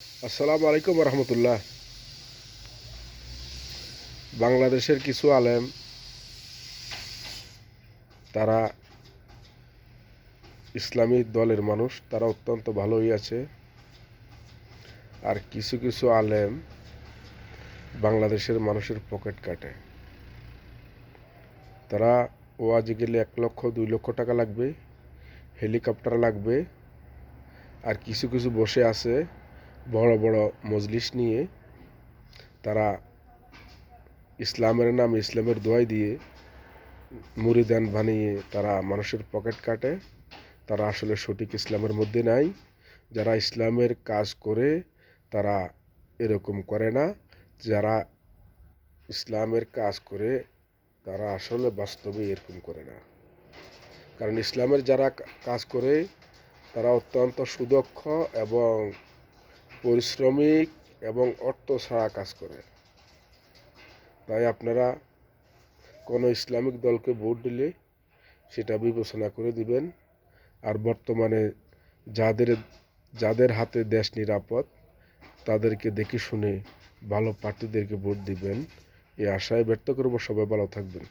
আসসালামু আলাইকুম রহমতুল্লাহ। বাংলাদেশের কিছু আলেম তারা ইসলামী দলের মানুষ, তারা অত্যন্ত ভালোই আছে। আর কিছু কিছু আলেম বাংলাদেশের মানুষের পকেট কাটে। তারা ওয়াজে গেলে 1 লক্ষ 2 লক্ষ টাকা লাগবে, হেলিকপ্টার লাগবে। আর কিছু কিছু বসে আছে বড় বড় মজলিস নিয়ে, তারা ইসলামের নামে ইসলামের দোয়াই দিয়ে মুরিদান বানিয়ে তারা মানুষের পকেট কাটে। তারা আসলে সঠিক ইসলামের মধ্যে নাই। যারা ইসলামের কাজ করে তারা এরকম করে না। যারা ইসলামের কাজ করে তারা আসলে বাস্তবে এরকম করে না। কারণ ইসলামের যারা কাজ করে তারা অত্যন্ত সুদক্ষ এবং পরিশ্রমিক এবং অর্থ ছাড়া কাজ করে। তাই আপনারা কোনো ইসলামিক দলকে ভোট দিলে সেটা বিবেচনা করে দিবেন। আর বর্তমানে যাদের যাদের হাতে দেশ নিরাপদ তাদেরকে দেখে শুনে ভালো প্রার্থীদেরকে ভোট দিবেন, এই আশায় ব্যক্ত করব। সবাই ভালো থাকবেন।